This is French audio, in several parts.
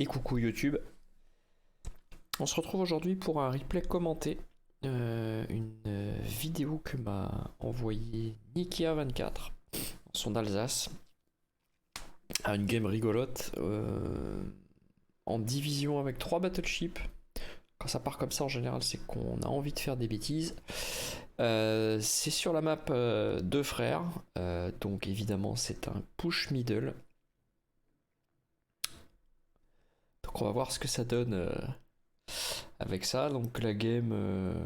Et coucou YouTube. On se retrouve aujourd'hui pour un replay commenté. Une vidéo que m'a envoyé Nikia24 son Alsace. À une game rigolote. En division avec 3 battleships. Quand ça part comme ça en général c'est qu'on a envie de faire des bêtises. C'est sur la map deux frères. Donc évidemment c'est un push middle. Donc on va voir ce que ça donne avec ça. Donc la game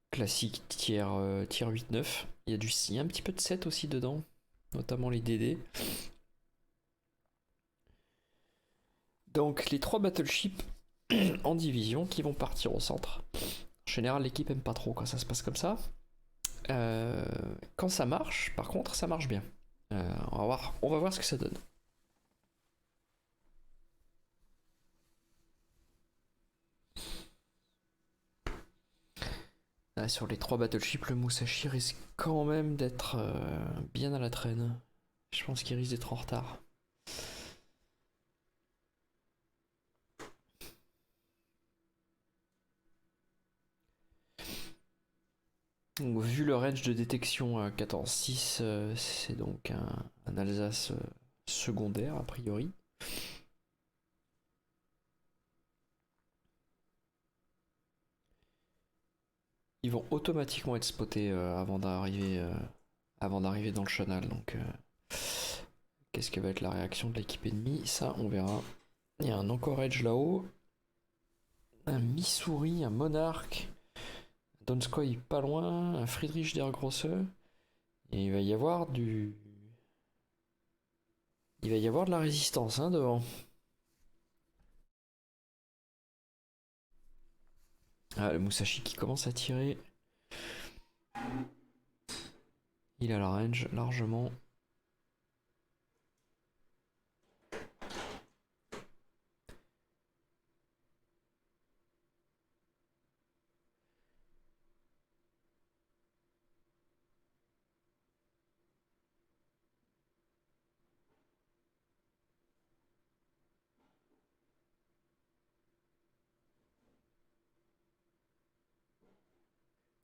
classique tier 8-9. Il y a un petit peu de 7 aussi dedans, notamment les DD. Donc les 3 battleships en division qui vont partir au centre. En général l'équipe aime pas trop quand ça se passe comme ça. Quand ça marche, par contre, ça marche bien. On va voir ce que ça donne. Là, sur les 3 battleships, le Musashi risque quand même d'être bien à la traîne. Je pense qu'il risque d'être en retard. Donc, vu le range de détection à 14-6, c'est donc un Alsace secondaire a priori. Ils vont automatiquement être spotés avant d'arriver dans le chenal. Donc, qu'est-ce que va être la réaction de l'équipe ennemie? Ça, on verra. Il y a un Anchorage là-haut, un Missouri, un Monarch, Donskoy pas loin, un Friedrich der Grosse. Et il va y avoir de la résistance devant. Ah, le Musashi qui commence à tirer. Il a la range largement.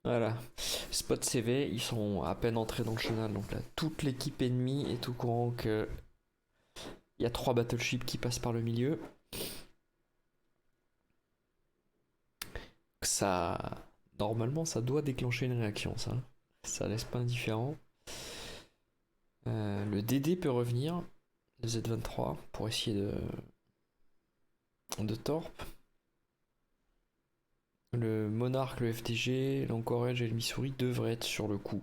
Voilà. Spot CV, ils sont à peine entrés dans le chenal. Donc là, toute l'équipe ennemie est au courant que il y a 3 battleships qui passent par le milieu. Ça, normalement, ça doit déclencher une réaction, ça. Ça laisse pas indifférent. Le DD peut revenir, le Z23, pour essayer de torp. Le Monarch, le FDG, l'Anchorage et le Missouri devraient être sur le coup.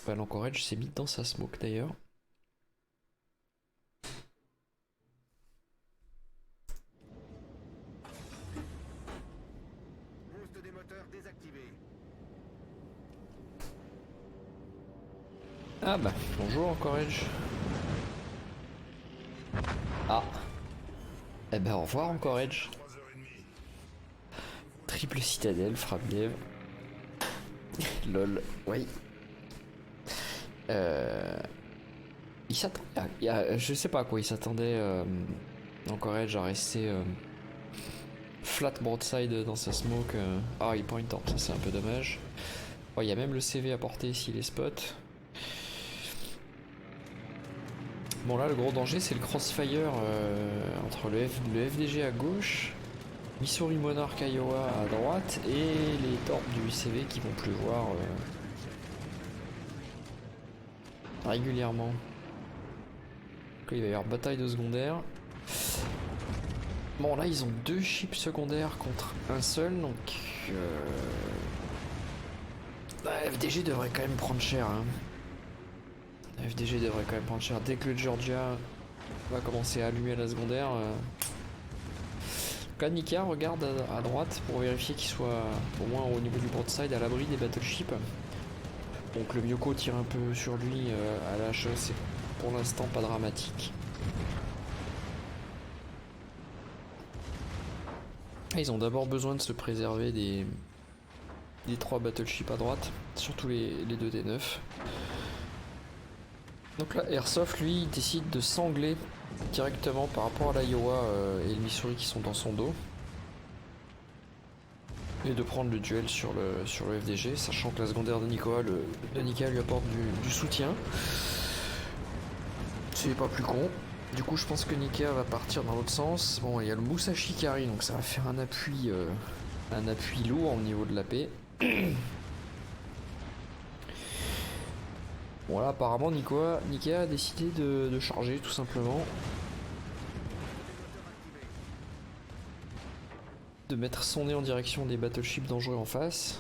Enfin, l'Anchorage s'est mis dans sa smoke d'ailleurs. Boost des moteurs désactivé. Ah bah, bonjour Anchorage. Ah. Eh ben au revoir Anchorage. Triple citadelle, frappe glaive. Lol, oui. Il s'attendait je sais pas à quoi il s'attendait Anchorage à rester flat broadside dans sa smoke. Ah, il point torp, ça c'est un peu dommage. Oh, il y a même le CV à porter s'il est spot. Bon là le gros danger c'est le crossfire entre le FDG à gauche, Missouri Monarch Iowa à droite et les torps du CV qui vont pleuvoir régulièrement. Donc là, il va y avoir bataille de secondaire. Bon là ils ont 2 chips secondaires contre un seul donc FDG devrait quand même prendre cher hein. FDG devrait quand même prendre cher dès que le Georgia va commencer à allumer la secondaire. Là, Nika regarde à droite pour vérifier qu'il soit au moins au niveau du broadside à l'abri des battleships. Donc le Myoko tire un peu sur lui à l'HE, c'est pour l'instant pas dramatique. Ils ont d'abord besoin de se préserver des 3 battleships à droite, surtout les 2 D9. Donc là, Airsoft, lui, il décide de s'angler directement par rapport à l'Iowa et le Missouri qui sont dans son dos. Et de prendre le duel sur le FDG, sachant que la secondaire de Nika lui apporte du soutien. C'est pas plus con. Du coup, je pense que Nika va partir dans l'autre sens. Bon, il y a le Musashi qui arrive, donc ça va faire un appui lourd au niveau de l'AP. Voilà, apparemment Nika a décidé de charger tout simplement. De mettre son nez en direction des battleships dangereux en face.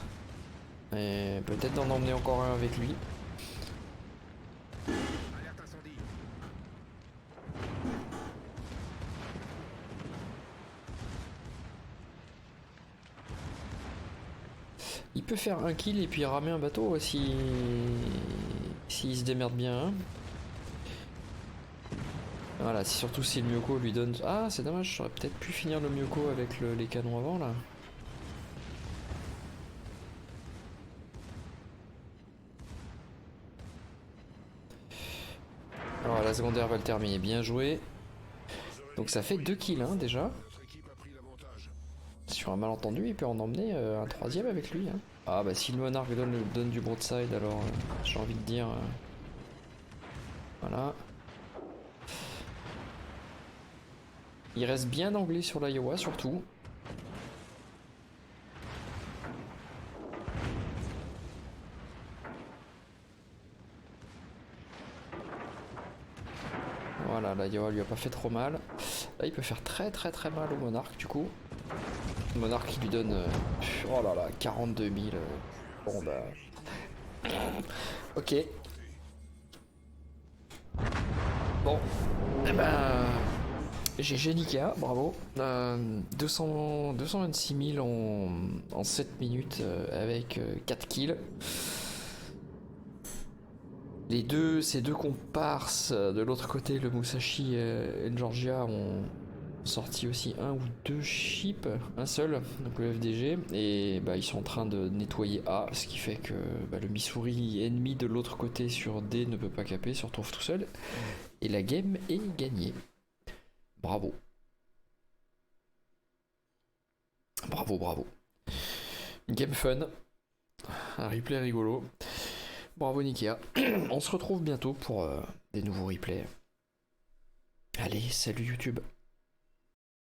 Et peut-être d'en emmener encore un avec lui. Alerte incendie. Il peut faire un kill et puis ramer un bateau s'il se démerde bien. Hein. Voilà, c'est surtout si le Myoko lui donne... Ah, c'est dommage, j'aurais peut-être pu finir le Myoko avec les canons avant, là. Alors, la secondaire va le terminer, bien joué. Donc ça fait 2 kills, hein, déjà. Sur un malentendu, il peut en emmener un troisième avec lui. Hein. Ah bah si le Monarque donne du broadside, alors j'ai envie de dire... Voilà. Il reste bien anglais sur l'Iowa surtout. Voilà, l'Iowa lui a pas fait trop mal. Là il peut faire très mal au Monarque du coup. Le Monarque qui lui donne... oh là là, 42 000. Bon bah... Ok. Bon. Eh ben... GG Nika, bravo. 226 000 en 7 minutes avec 4 kills. Ces deux comparses de l'autre côté, le Musashi et le Georgia, ont sorti aussi un ou deux ships, un seul, donc le FDG, et bah, ils sont en train de nettoyer A, ce qui fait que bah, le Missouri ennemi de l'autre côté sur D ne peut pas caper, se retrouve tout seul, et la game est gagnée. Bravo. Bravo. Une game fun. Un replay rigolo. Bravo Nikia. On se retrouve bientôt pour des nouveaux replays. Allez, salut YouTube.